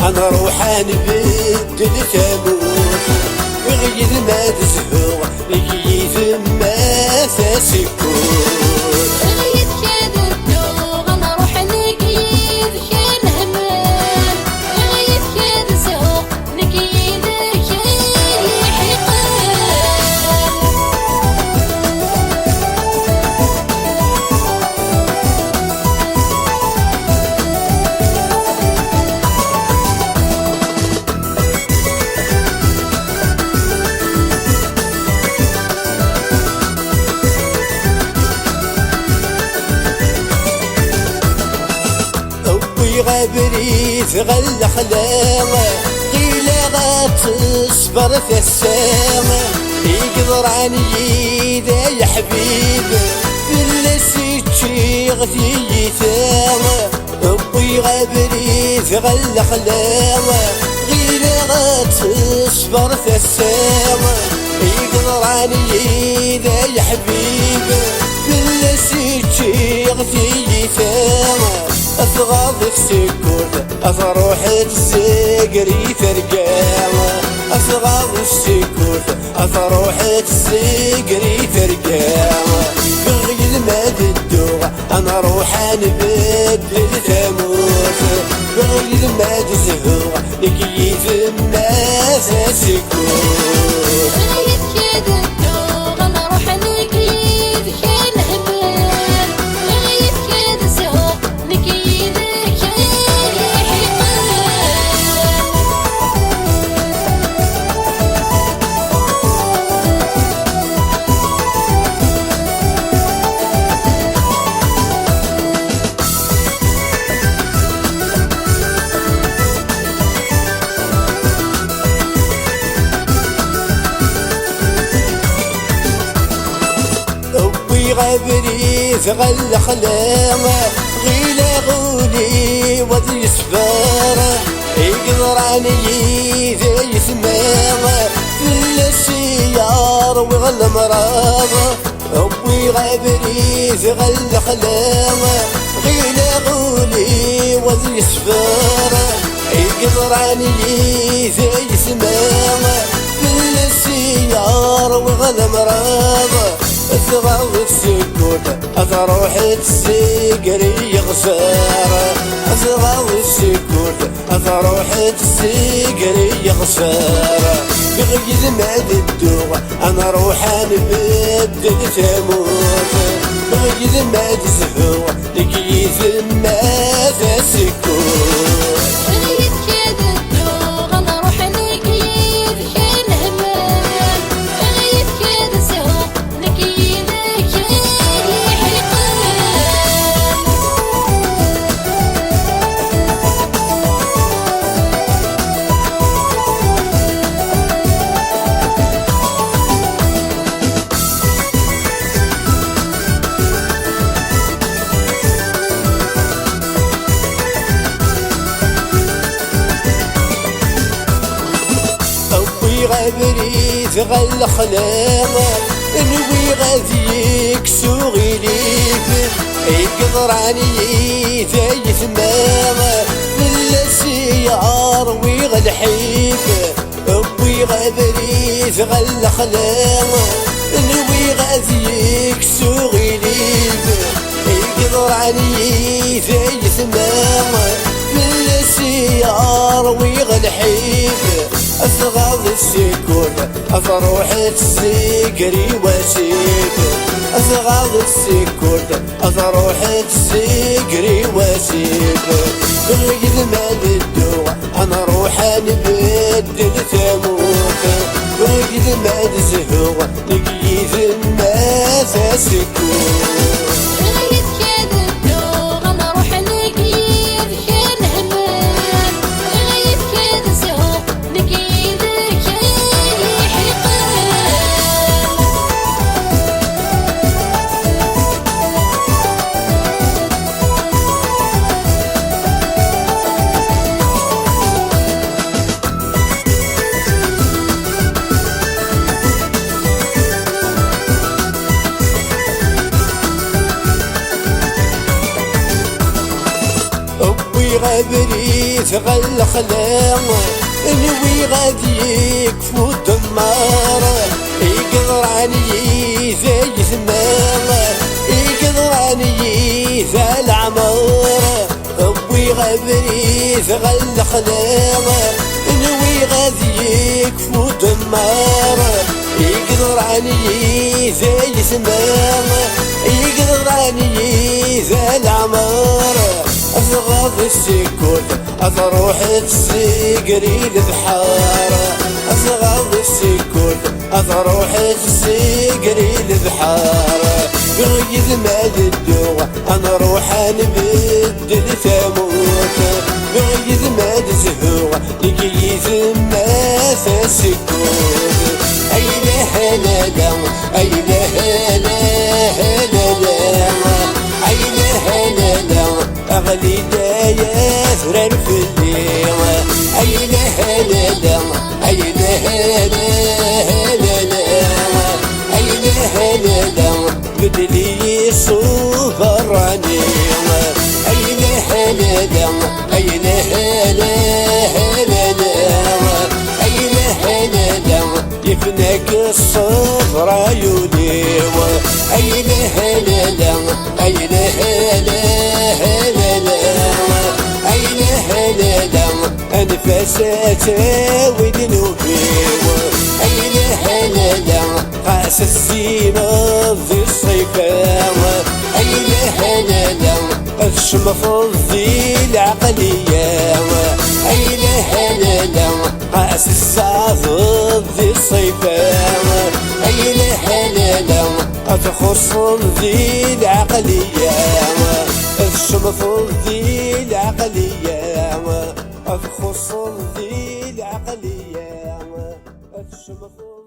أنا روحان بدل تموت وغير ما تزهو لقيت ما تسكوت غير كذا الدوغ أنا روح لقيت كان همان غير كذا زهو لقيت كان حقان غابريت غل خلاوة قيلة غتصبر في السامة يقدر عن يدا يا حبيب اللي سيتشي غتي يتامة أبوي غابريت غل خلاوة قيلة غتصبر في السامة يقدر عن يدا يا حبيب اللي سيتشي غتي يتامة أصغر في السكوت أفروح تسقري ترقامة أصغر في السكوت أفروح تسقري ترقامة بغير ما تدوغ أنا روحان بدل تموت بغير ما تزهوغ لقيت الناس سكوت غير كذا الدوغ أنا روح لقيت كان همان غير كذا زهو لقيت كان حقان غابريت غل خلامة غيلة غولي وذي سفارة يقدر عني ذي ثمامة في السيار وغل مرابة أبوي غابريت غل خلامة غيلة غولي وذي سفارة يقدر عني ذي ثمامة في السيار وغل مرابة أصغر السكوت أروح تسقري غسارة أصغر السكوت أروح تسقري غسارة بغير ما تدوغ أنا روحان بدل تموت بغير ما تزهو لقيت ما تسكوت غير كذا الدوغ أنا روح لقيت كان همان غير كذا زهو لقيت كان حقان غابريت غل خلامة نوي غاديك سوغي ليك يقدر عني ذي ثمامة من السيار ويغل حيك أبوي غابريت غل خلامة نوي غاديك سوغي ليك يقدر عني ذي ثمامة من السيار ويغل حيك أصغر السكوت أفروح تسقري واسيب أصغر السكوت أفروح تسقري واسيب بغير ما تدوغ أنا روحان بدل تموت بغير ما تزهوغ لقيت الناس سكوت غير كذا الدوغ أنا روح لقيت كان همان غير كذا زهو لقيت كان حقان غبريت غل خلاق نوي غادي يكفو الدمار يقدر عني زي ثمار يقدر عني ذا العمار ربي غبريت غل خلاق نوي غادي يكفو الدمار يقدر عني زي ثمار يقدر عني ذا العمار أصغر السكوت أروح تسقري البحار أصغر السكوت أروح تسقري البحار بغيث مال الدوغ أنا روح نبدل ثموت بغيث مال زهوغ لقيث ما السكوت أي لا لا لا أي لا لا لا أي لا لا لا أغلي دايا ثران في الليل أي لا لا لا أي لا لا لا أي لا لا لا بدلي صوف الراني أي لا لا لا أي لا لا لا أي لا لا لا يفنك الصبر عيوني أي لا لا لا أي لا لا أي لا لا أنفاسات وذنوبي أي لا لا قاس الزينة ذي الصيفة أي لا لا الشمخ ذي العقلية أي لا لا قاس السعد ذي الصيفة أي لا لا أتخص ذي العقلية الشمخ ذي العقلية أتخص ذي العقلية الشمخ